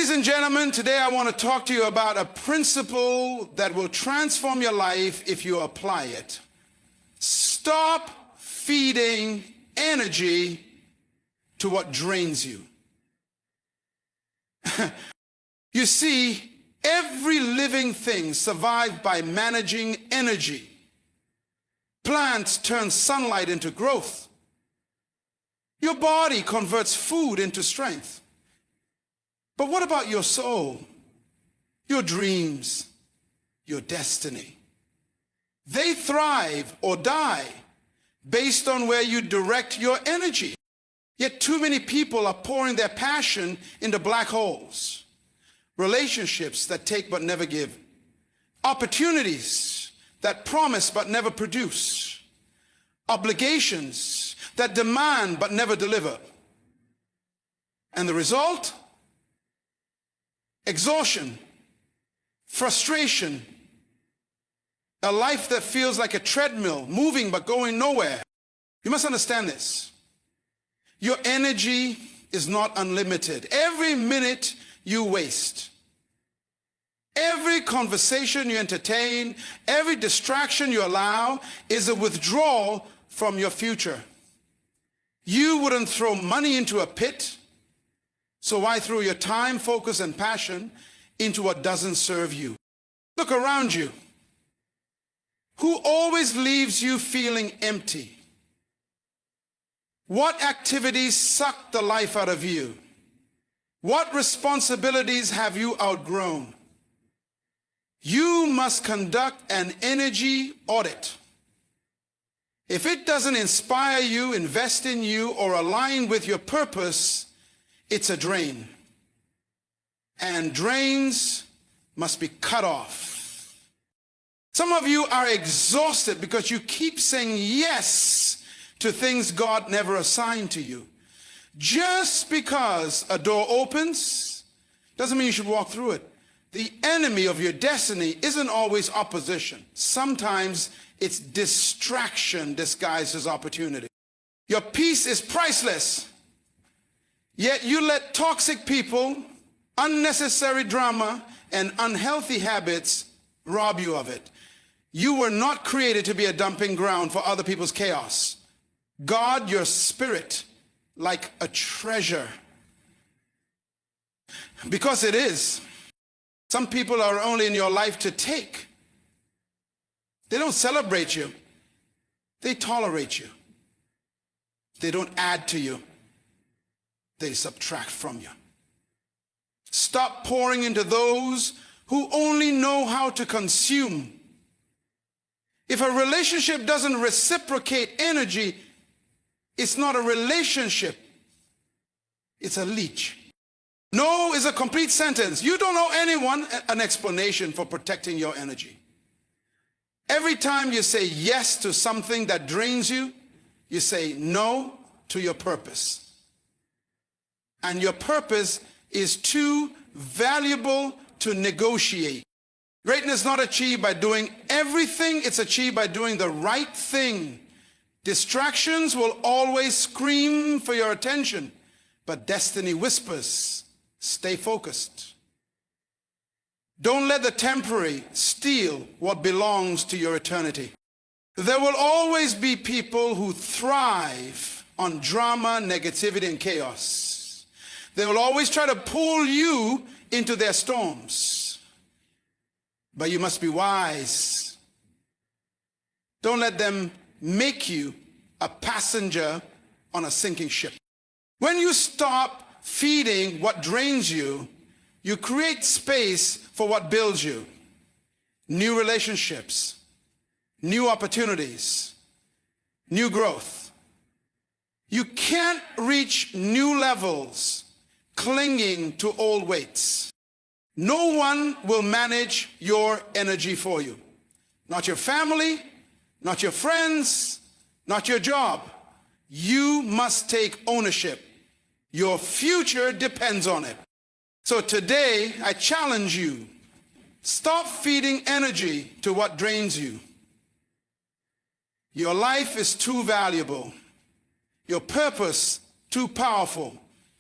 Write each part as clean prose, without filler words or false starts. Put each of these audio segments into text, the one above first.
Ladies and gentlemen, today I want to talk to you about a principle that will transform your life if you apply it. Stop feeding energy to what drains you. You see, every living thing survives by managing energy. Plants turn sunlight into growth. Your body converts food into strength. But what about your soul, your dreams, your destiny? They thrive or die based on where you direct your energy. Yet too many people are pouring their passion into black holes. Relationships that take but never give. Opportunities that promise but never produce. Obligations that demand but never deliver. And the result? Exhaustion, frustration, a life that feels like a treadmill, moving but going nowhere. You must understand this. Your energy is not unlimited. Every minute you waste, every conversation you entertain, every distraction you allow is a withdrawal from your future. You wouldn't throw money into a pit, so why throw your time, focus, and passion into what doesn't serve you? Look around you. Who always leaves you feeling empty? What activities suck the life out of you? What responsibilities have you outgrown? You must conduct an energy audit. If it doesn't inspire you, invest in you, or align with your purpose, it's a drain. And drains must be cut off. Some of you are exhausted because you keep saying yes to things God never assigned to you. Just because a door opens doesn't mean you should walk through it. The enemy of your destiny isn't always opposition. Sometimes it's distraction disguised as opportunity. Your peace is priceless. Yet you let toxic people, unnecessary drama, and unhealthy habits rob you of it. You were not created to be a dumping ground for other people's chaos. Guard your spirit like a treasure. Because it is. Some people are only in your life to take. They don't celebrate you. They tolerate you. They don't add to you. They subtract from you. Stop pouring into those who only know how to consume. If a relationship doesn't reciprocate energy, it's not a relationship. It's a leech. No is a complete sentence. You don't owe anyone an explanation for protecting your energy. Every time you say yes to something that drains you, you say no to your purpose. And your purpose is too valuable to negotiate. Greatness is not achieved by doing everything, it's achieved by doing the right thing. Distractions will always scream for your attention, but destiny whispers, stay focused. Don't let the temporary steal what belongs to your eternity. There will always be people who thrive on drama, negativity, and chaos. They will always try to pull you into their storms. But you must be wise. Don't let them make you a passenger on a sinking ship. When you stop feeding what drains you, you create space for what builds you. New relationships, new opportunities, new growth. You can't reach new levels clinging to old weights. No one will manage your energy for you. Not your family, not your friends, not your job. You must take ownership. Your future depends on it. So today, I challenge you, stop feeding energy to what drains you. Your life is too valuable, your purpose too powerful,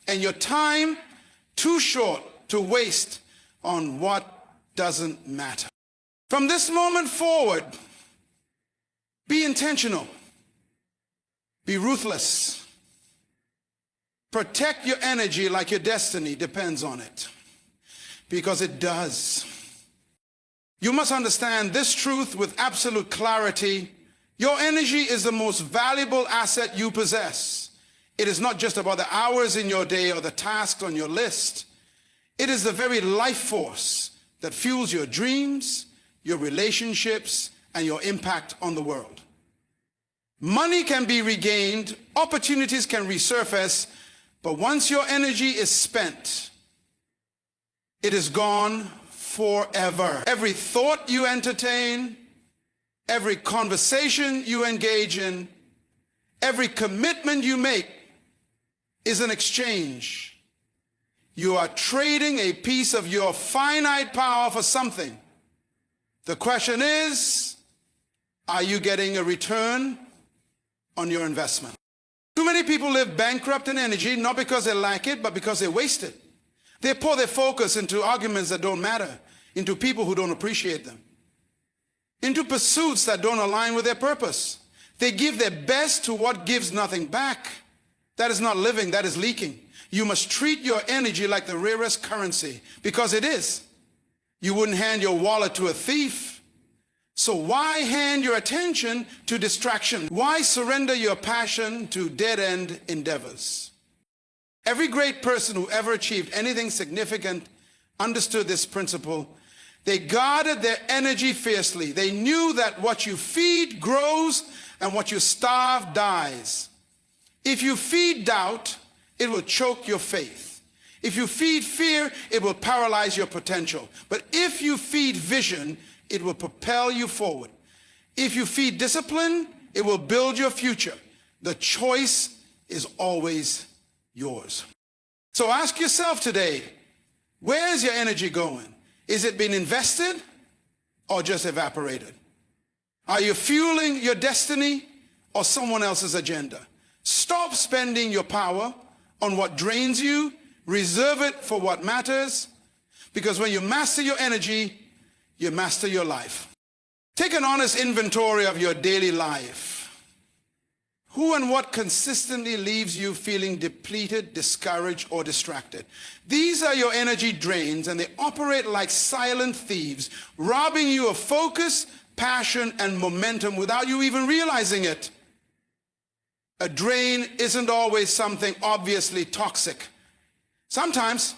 and your time too short to waste on what doesn't matter. From this moment forward, be intentional. Be ruthless. Protect your energy like your destiny depends on it, because it does. You must understand this truth with absolute clarity. Your energy is the most valuable asset you possess. It is not just about the hours in your day or the tasks on your list. It is the very life force that fuels your dreams, your relationships, and your impact on the world. Money can be regained, opportunities can resurface, but once your energy is spent, it is gone forever. Every thought you entertain, every conversation you engage in, every commitment you make is an exchange. You are trading a piece of your finite power for something. The question is, are you getting a return on your investment? Too many people live bankrupt in energy, not because they lack it, but because they waste it. They pour their focus into arguments that don't matter, into people who don't appreciate them, into pursuits that don't align with their purpose. They give their best to what gives nothing back. That is not living, that is leaking. You must treat your energy like the rarest currency, because it is. You wouldn't hand your wallet to a thief. So why hand your attention to distraction? Why surrender your passion to dead-end endeavors? Every great person who ever achieved anything significant understood this principle. They guarded their energy fiercely. They knew that what you feed grows and what you starve dies. If you feed doubt, it will choke your faith. If you feed fear, it will paralyze your potential. But if you feed vision, it will propel you forward. If you feed discipline, it will build your future. The choice is always yours. So ask yourself today, where is your energy going? Is it being invested or just evaporated? Are you fueling your destiny or someone else's agenda? Stop spending your power on what drains you. Reserve it for what matters, because when you master your energy, you master your life. Take an honest inventory of your daily life. Who and what consistently leaves you feeling depleted, discouraged, or distracted? These are your energy drains, and they operate like silent thieves, robbing you of focus, passion, and momentum without you even realizing it. A drain isn't always something obviously toxic. Sometimes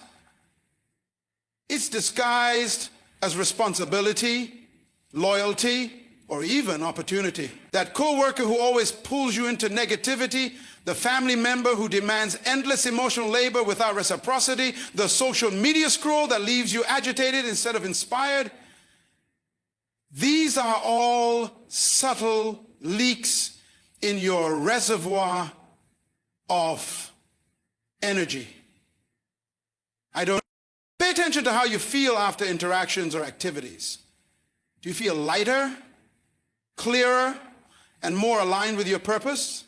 it's disguised as responsibility, loyalty, or even opportunity. That coworker who always pulls you into negativity, the family member who demands endless emotional labor without reciprocity, the social media scroll that leaves you agitated instead of inspired. These are all subtle leaks in your reservoir of energy. Pay attention to how you feel after interactions or activities. Do you feel lighter, clearer, and more aligned with your purpose?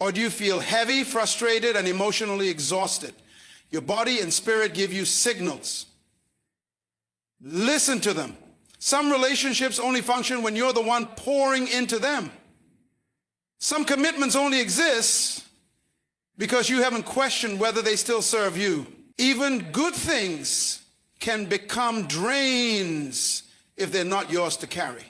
Or do you feel heavy, frustrated, and emotionally exhausted? Your body and spirit give you signals. Listen to them. Some relationships only function when you're the one pouring into them. Some commitments only exist because you haven't questioned whether they still serve you. Even good things can become drains if they're not yours to carry.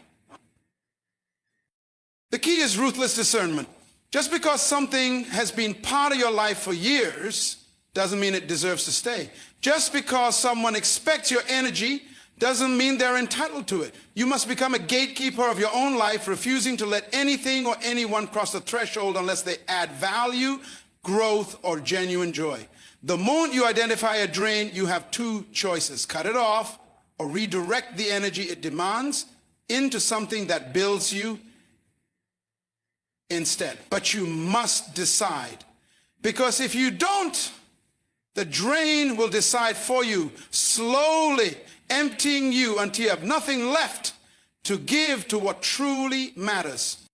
The key is ruthless discernment. Just because something has been part of your life for years doesn't mean it deserves to stay. Just because someone expects your energy doesn't mean they're entitled to it. You must become a gatekeeper of your own life, refusing to let anything or anyone cross the threshold unless they add value, growth, or genuine joy. The moment you identify a drain, you have two choices: cut it off or redirect the energy it demands into something that builds you instead. But you must decide, because if you don't, the drain will decide for you, slowly emptying you until you have nothing left to give to what truly matters.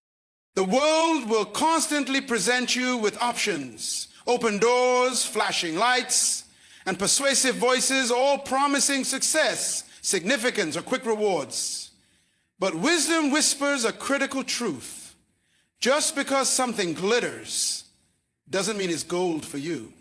The world will constantly present you with options, open doors, flashing lights, and persuasive voices, all promising success, significance, or quick rewards. But wisdom whispers a critical truth. Just because something glitters doesn't mean it's gold for you.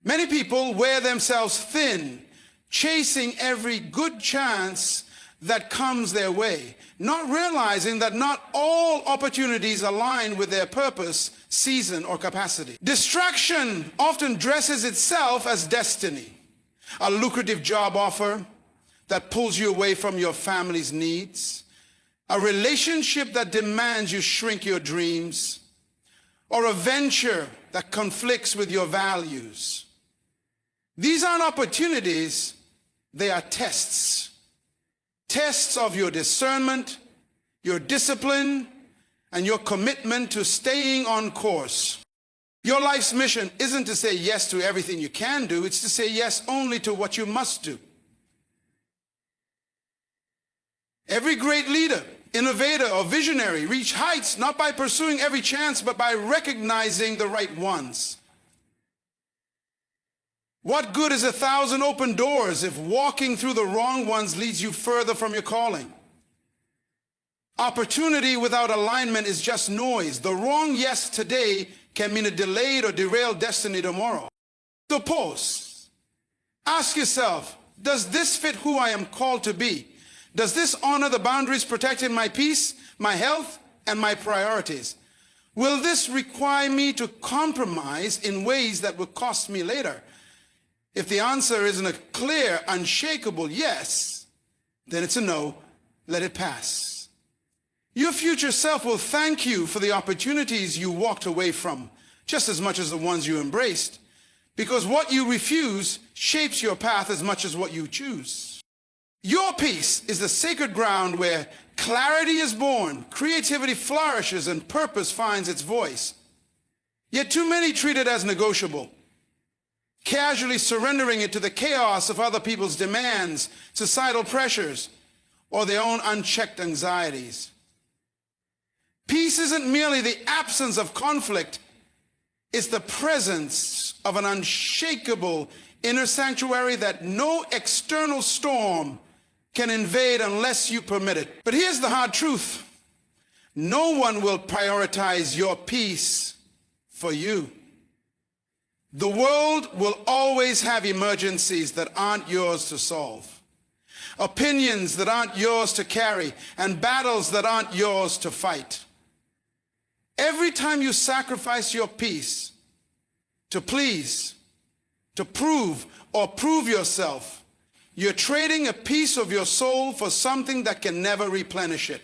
Many people wear themselves thin, chasing every good chance that comes their way, not realizing that not all opportunities align with their purpose, season, or capacity. Distraction often dresses itself as destiny. A lucrative job offer that pulls you away from your family's needs, a relationship that demands you shrink your dreams, or a venture that conflicts with your values. These aren't opportunities, they are tests. Tests of your discernment, your discipline, and your commitment to staying on course. Your life's mission isn't to say yes to everything you can do, it's to say yes only to what you must do. Every great leader, innovator, or visionary reach heights not by pursuing every chance, but by recognizing the right ones. What good is 1,000 open doors if walking through the wrong ones leads you further from your calling? Opportunity without alignment is just noise. The wrong yes today can mean a delayed or derailed destiny tomorrow. So pause. Ask yourself, does this fit who I am called to be? Does this honor the boundaries protecting my peace, my health, and my priorities? Will this require me to compromise in ways that will cost me later? If the answer isn't a clear, unshakable yes, then it's a no. Let it pass. Your future self will thank you for the opportunities you walked away from, just as much as the ones you embraced, because what you refuse shapes your path as much as what you choose. Your peace is the sacred ground where clarity is born, creativity flourishes, and purpose finds its voice. Yet too many treat it as negotiable, casually surrendering it to the chaos of other people's demands, societal pressures, or their own unchecked anxieties. Peace isn't merely the absence of conflict, it's the presence of an unshakable inner sanctuary that no external storm can invade unless you permit it. But here's the hard truth. No one will prioritize your peace for you. The world will always have emergencies that aren't yours to solve, opinions that aren't yours to carry, and battles that aren't yours to fight. Every time you sacrifice your peace to please, to prove, or prove yourself, you're trading a piece of your soul for something that can never replenish it.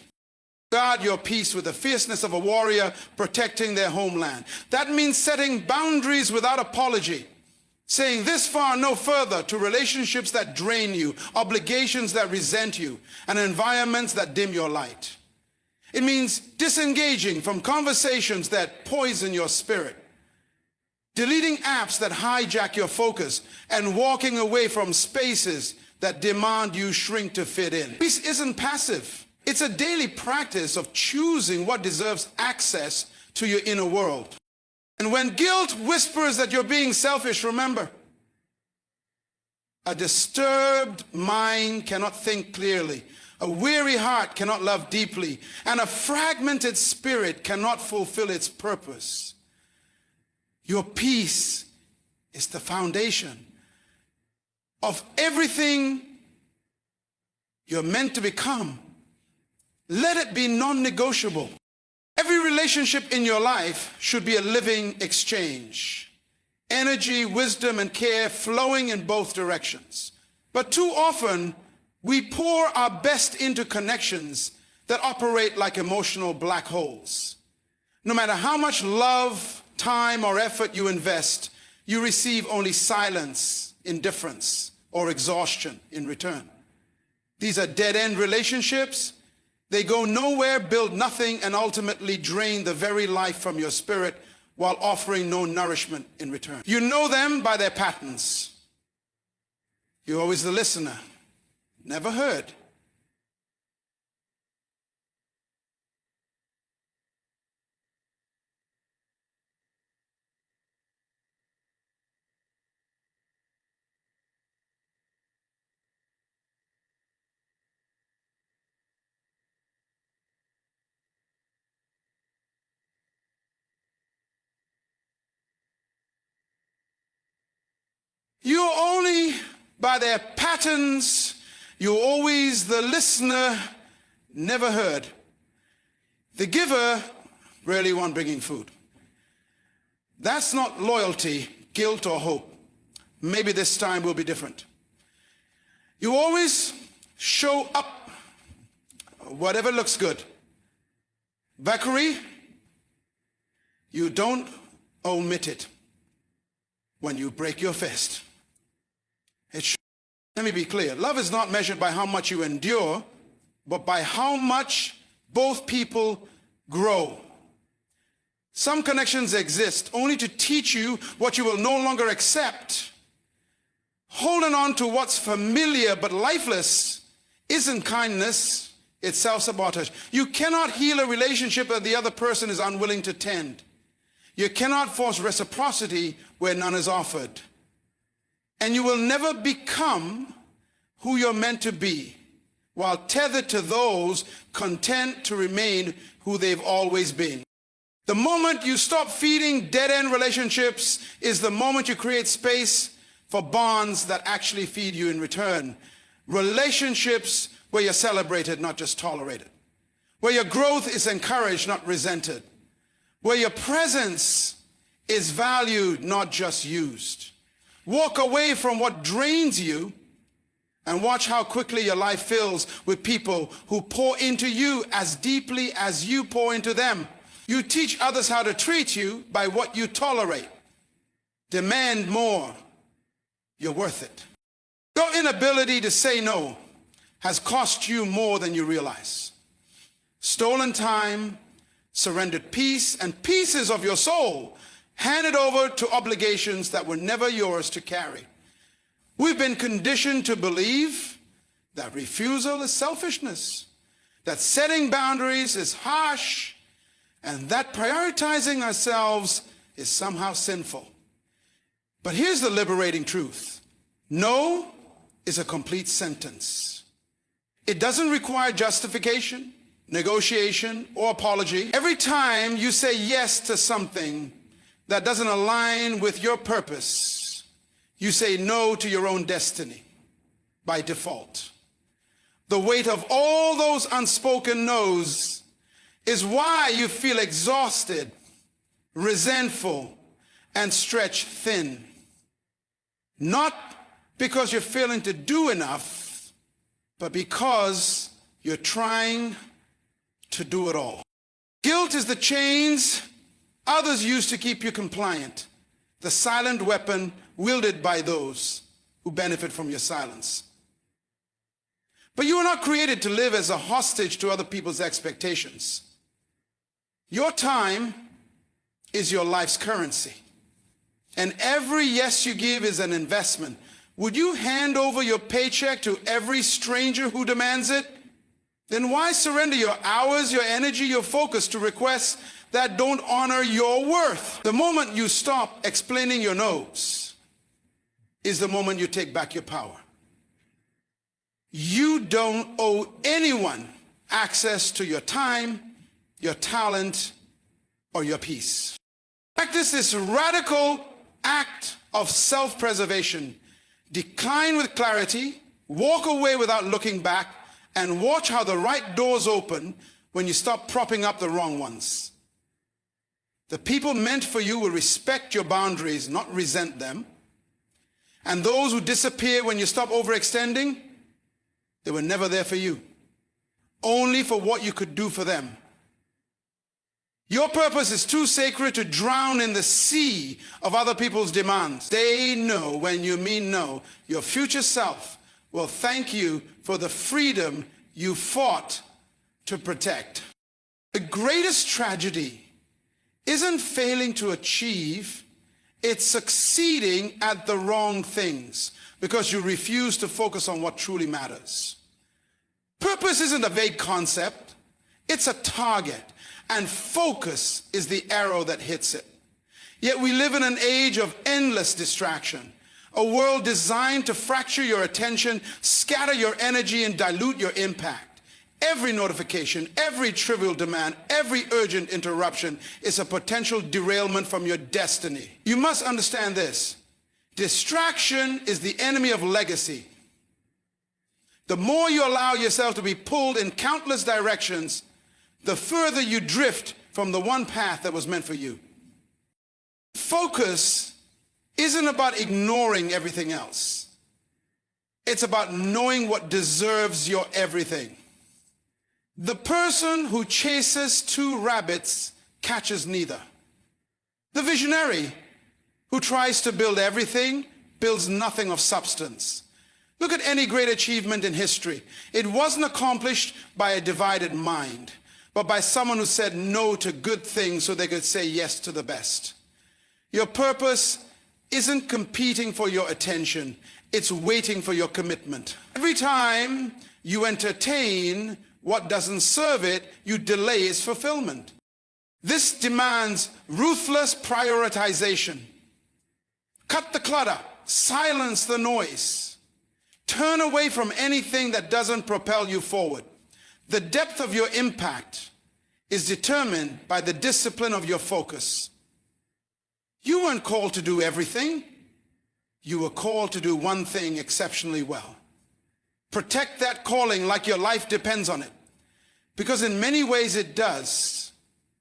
Guard your peace with the fierceness of a warrior protecting their homeland. That means setting boundaries without apology, saying this far, no further to relationships that drain you, obligations that resent you, and environments that dim your light. It means disengaging from conversations that poison your spirit, deleting apps that hijack your focus, and walking away from spaces that demand you shrink to fit in. Peace isn't passive. It's a daily practice of choosing what deserves access to your inner world. And when guilt whispers that you're being selfish, remember, a disturbed mind cannot think clearly, a weary heart cannot love deeply, and a fragmented spirit cannot fulfill its purpose. Your peace is the foundation of everything you're meant to become. Let it be non-negotiable. Every relationship in your life should be a living exchange. Energy, wisdom, and care flowing in both directions. But too often, we pour our best into connections that operate like emotional black holes. No matter how much love, time, or effort you invest, you receive only silence, indifference, or exhaustion in return. These are dead-end relationships. They go nowhere, build nothing, and ultimately drain the very life from your spirit while offering no nourishment in return. You know them by their patterns. You're always the listener, never heard. You're only by their patterns. You're always the listener, never heard. The giver, rarely one bringing food. That's not loyalty, guilt, or hope. Maybe this time will be different. You always show up, whatever looks good. Vakuri, you don't omit it when you break your fist. Let me be clear. Love is not measured by how much you endure, but by how much both people grow. Some connections exist only to teach you what you will no longer accept. Holding on to what's familiar but lifeless isn't kindness, it's self-sabotage. You cannot heal a relationship that the other person is unwilling to tend. You cannot force reciprocity where none is offered. And you will never become who you're meant to be while tethered to those content to remain who they've always been. The moment you stop feeding dead-end relationships is the moment you create space for bonds that actually feed you in return. Relationships where you're celebrated, not just tolerated. Where your growth is encouraged, not resented. Where your presence is valued, not just used. Walk away from what drains you and watch how quickly your life fills with people who pour into you as deeply as you pour into them. You teach others how to treat you by what you tolerate. Demand more. You're worth it. Your inability to say no has cost you more than you realize. Stolen time, surrendered peace, and pieces of your soul handed over to obligations that were never yours to carry. We've been conditioned to believe that refusal is selfishness, that setting boundaries is harsh, and that prioritizing ourselves is somehow sinful. But here's the liberating truth. No is a complete sentence. It doesn't require justification, negotiation, or apology. Every time you say yes to something that doesn't align with your purpose, you say no to your own destiny by default. The weight of all those unspoken no's is why you feel exhausted, resentful, and stretched thin. Not because you're failing to do enough, but because you're trying to do it all. Guilt is the chains others use to keep you compliant, the silent weapon wielded by those who benefit from your silence. But you were not created to live as a hostage to other people's expectations. Your time is your life's currency, and every yes you give is an investment. Would you hand over your paycheck to every stranger who demands it? Then why surrender your hours, your energy, your focus to requests that don't honor your worth? The moment you stop explaining your no's is the moment you take back your power. You don't owe anyone access to your time, your talent, or your peace. Practice this radical act of self-preservation. Decline with clarity, walk away without looking back, and watch how the right doors open when you stop propping up the wrong ones. The people meant for you will respect your boundaries, not resent them. And those who disappear when you stop overextending, they were never there for you, only for what you could do for them. Your purpose is too sacred to drown in the sea of other people's demands. They know when you mean no. Your future self will thank you for the freedom you fought to protect. The greatest tragedy isn't failing to achieve, it's succeeding at the wrong things because you refuse to focus on what truly matters. Purpose isn't a vague concept, it's a target. And focus is the arrow that hits it. Yet we live in an age of endless distraction, a world designed to fracture your attention, scatter your energy, and dilute your impact. Every notification, every trivial demand, every urgent interruption is a potential derailment from your destiny. You must understand this. Distraction is the enemy of legacy. The more you allow yourself to be pulled in countless directions, the further you drift from the one path that was meant for you. Focus isn't about ignoring everything else. It's about knowing what deserves your everything. The person who chases two rabbits catches neither. The visionary who tries to build everything builds nothing of substance. Look at any great achievement in history. It wasn't accomplished by a divided mind, but by someone who said no to good things so they could say yes to the best. Your purpose isn't competing for your attention. It's waiting for your commitment. Every time you entertain what doesn't serve it, you delay its fulfillment. This demands ruthless prioritization. Cut the clutter, silence the noise. Turn away from anything that doesn't propel you forward. The depth of your impact is determined by the discipline of your focus. You weren't called to do everything. You were called to do one thing exceptionally well. Protect that calling like your life depends on it, because in many ways it does.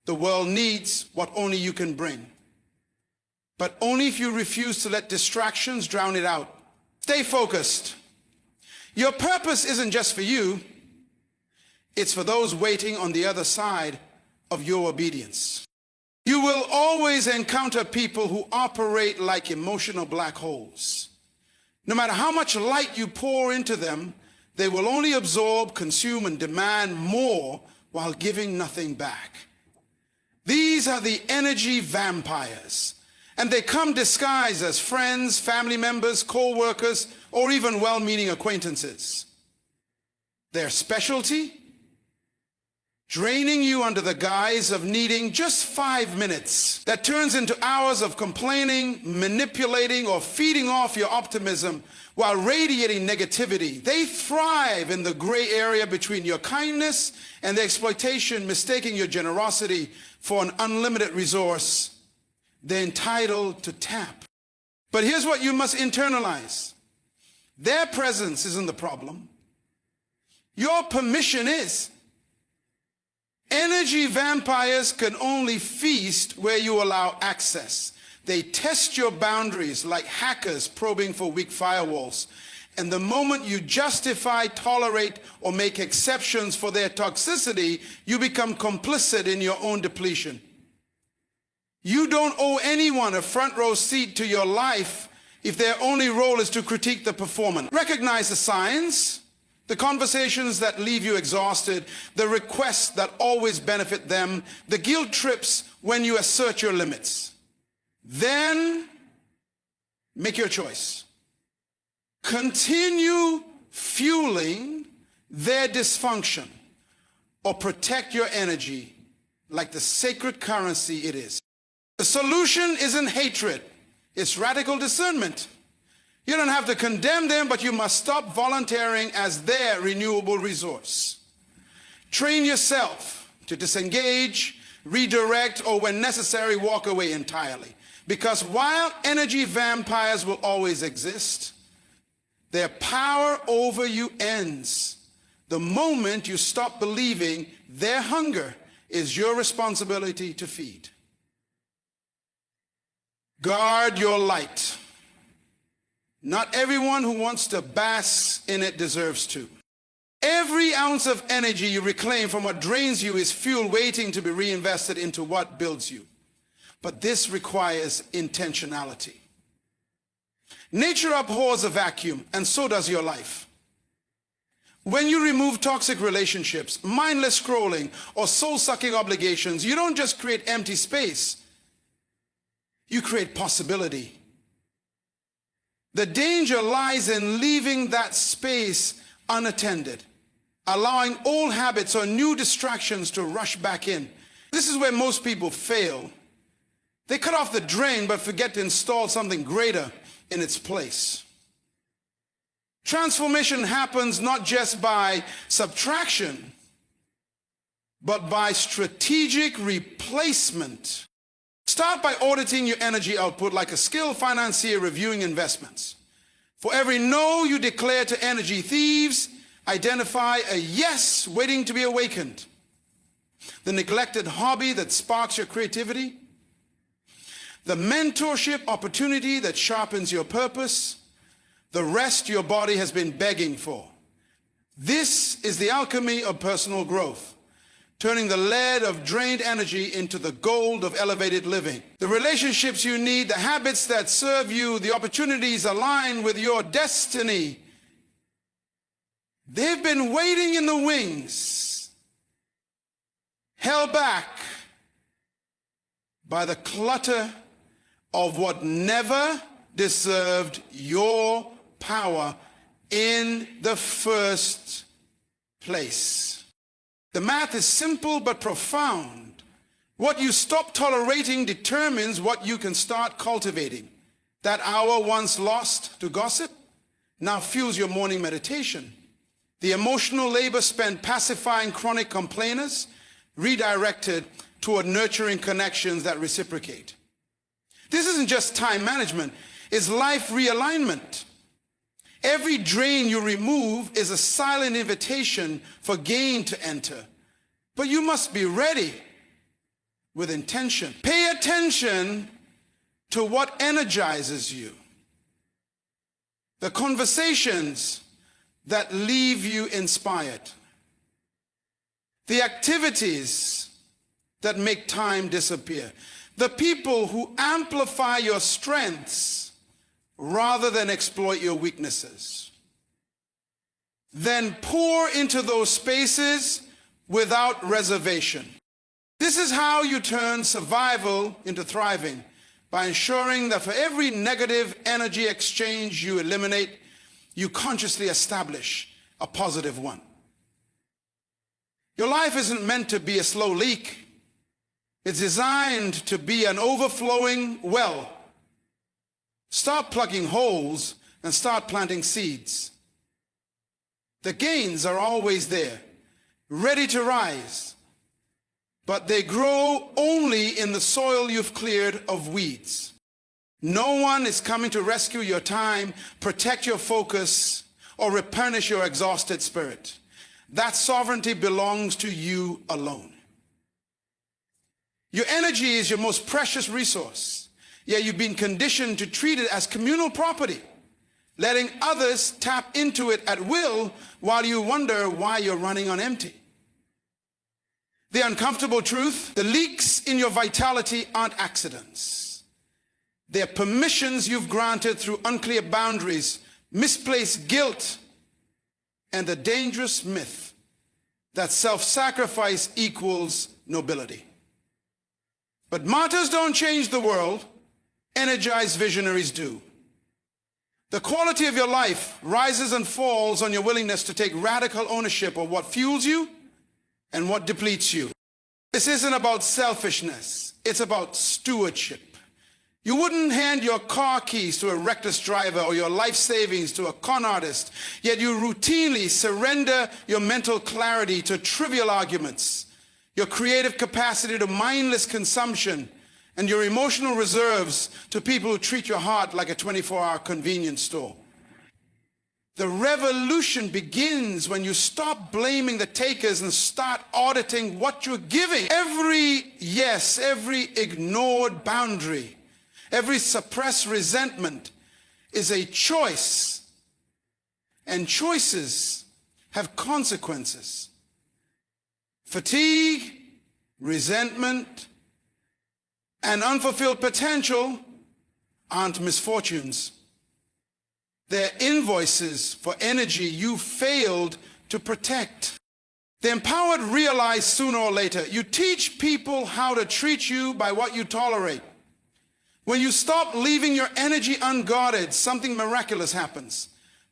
The world needs what only you can bring, but only if you refuse to let distractions drown it out. Stay focused. Your purpose isn't just for you. It's for those waiting on the other side of your obedience. You will always encounter people who operate like emotional black holes. No matter how much light you pour into them, they will only absorb, consume, and demand more while giving nothing back. These are the energy vampires, and they come disguised as friends, family members, co-workers, or even well-meaning acquaintances. Their specialty? Draining you under the guise of needing just 5 minutes. That turns into hours of complaining, manipulating, or feeding off your optimism while radiating negativity. They thrive in the gray area between your kindness and the exploitation, mistaking your generosity for an unlimited resource they're entitled to tap. But here's what you must internalize. Their presence isn't the problem. Your permission is. Energy vampires can only feast where you allow access. They test your boundaries like hackers probing for weak firewalls. And the moment you justify, tolerate, or make exceptions for their toxicity, you become complicit in your own depletion. You don't owe anyone a front row seat to your life if their only role is to critique the performance. Recognize the signs, the conversations that leave you exhausted, the requests that always benefit them, the guilt trips when you assert your limits. Then make your choice. Continue fueling their dysfunction, or protect your energy like the sacred currency it is. The solution isn't hatred, it's radical discernment. You don't have to condemn them, but you must stop volunteering as their renewable resource. Train yourself to disengage, redirect, or when necessary, walk away entirely. Because while energy vampires will always exist, their power over you ends the moment you stop believing their hunger is your responsibility to feed. Guard your light. Not everyone who wants to bask in it deserves to. Every ounce of energy you reclaim from what drains you is fuel waiting to be reinvested into what builds you. But this requires intentionality. Nature abhors a vacuum, and so does your life. When you remove toxic relationships, mindless scrolling, or soul-sucking obligations, you don't just create empty space, you create possibility. The danger lies in leaving that space unattended, allowing old habits or new distractions to rush back in. This is where most people fail. They cut off the drain but forget to install something greater in its place. Transformation happens not just by subtraction, but by strategic replacement. Start by auditing your energy output like a skilled financier reviewing investments. For every no you declare to energy thieves, identify a yes waiting to be awakened. The neglected hobby that sparks your creativity. The mentorship opportunity that sharpens your purpose. The rest your body has been begging for. This is the alchemy of personal growth, turning the lead of drained energy into the gold of elevated living. The relationships you need, the habits that serve you, the opportunities aligned with your destiny. They've been waiting in the wings, held back by the clutter of what never deserved your power in the first place. The math is simple but profound. What you stop tolerating determines what you can start cultivating. That hour once lost to gossip now fuels your morning meditation. The emotional labor spent pacifying chronic complainers redirected toward nurturing connections that reciprocate. This isn't just time management, it's life realignment. Every drain you remove is a silent invitation for gain to enter. But you must be ready with intention. Pay attention to what energizes you. The conversations that leave you inspired. The activities that make time disappear. The people who amplify your strengths rather than exploit your weaknesses. Then pour into those spaces without reservation. This is how you turn survival into thriving, by ensuring that for every negative energy exchange you eliminate, you consciously establish a positive one. Your life isn't meant to be a slow leak. It's designed to be an overflowing well. Stop plugging holes and start planting seeds. The gains are always there, ready to rise, but they grow only in the soil you've cleared of weeds. No one is coming to rescue your time, protect your focus, or replenish your exhausted spirit. That sovereignty belongs to you alone. Your energy is your most precious resource. Yet you've been conditioned to treat it as communal property, letting others tap into it at will while you wonder why you're running on empty. The uncomfortable truth, the leaks in your vitality aren't accidents. They're permissions you've granted through unclear boundaries, misplaced guilt, and the dangerous myth that self-sacrifice equals nobility. But martyrs don't change the world. Energized visionaries do. The quality of your life rises and falls on your willingness to take radical ownership of what fuels you and what depletes you. This isn't about selfishness, it's about stewardship. You wouldn't hand your car keys to a reckless driver or your life savings to a con artist, yet you routinely surrender your mental clarity to trivial arguments, your creative capacity to mindless consumption, and your emotional reserves to people who treat your heart like a 24-hour convenience store. The revolution begins when you stop blaming the takers and start auditing what you're giving. Every yes, every ignored boundary, every suppressed resentment is a choice, and choices have consequences. Fatigue, resentment, and unfulfilled potential aren't misfortunes. They're invoices for energy you failed to protect. The empowered realize sooner or later, you teach people how to treat you by what you tolerate. When you stop leaving your energy unguarded, something miraculous happens.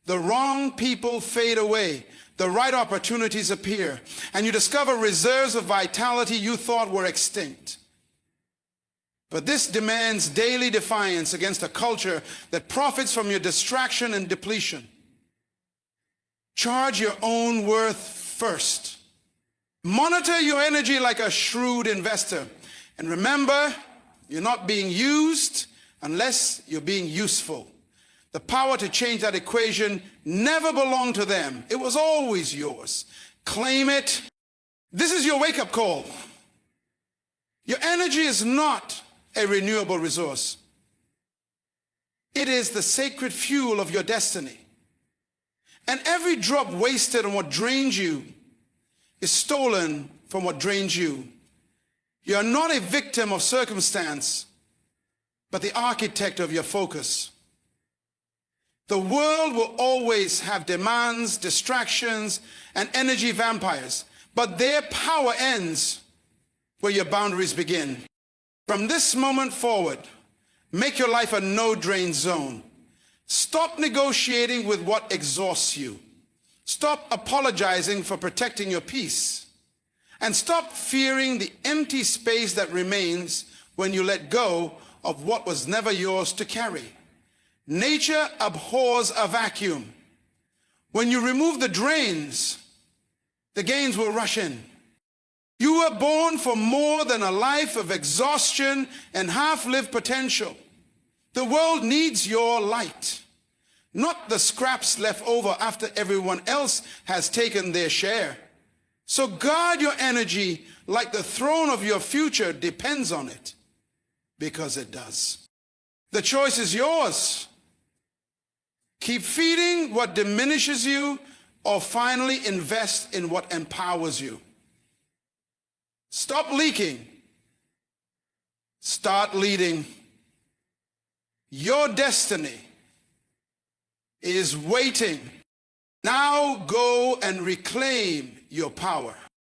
The wrong people fade away, the right opportunities appear, and you discover reserves of vitality you thought were extinct. But this demands daily defiance against a culture that profits from your distraction and depletion. Charge your own worth first. Monitor your energy like a shrewd investor. And remember, You're not being used unless you're being useful. The power to change that equation never belonged to them. It was always yours. Claim it. This is your wake-up call. Your energy is not a renewable resource. It is the sacred fuel of your destiny. And every drop wasted on what drains you is stolen from what drains you. You are not a victim of circumstance, but the architect of your focus. The world will always have demands, distractions, and energy vampires, but their power ends where your boundaries begin. From this moment forward, make your life a no-drain zone. Stop negotiating with what exhausts you. Stop apologizing for protecting your peace. And stop fearing the empty space that remains when you let go of what was never yours to carry. Nature abhors a vacuum. When you remove the drains, the gains will rush in. You were born for more than a life of exhaustion and half-lived potential. The world needs your light, not the scraps left over after everyone else has taken their share. So guard your energy like the throne of your future depends on it, because it does. The choice is yours. Keep feeding what diminishes you, or finally invest in what empowers you. Stop leaking. Start leading. Your destiny is waiting. Now go and reclaim your power.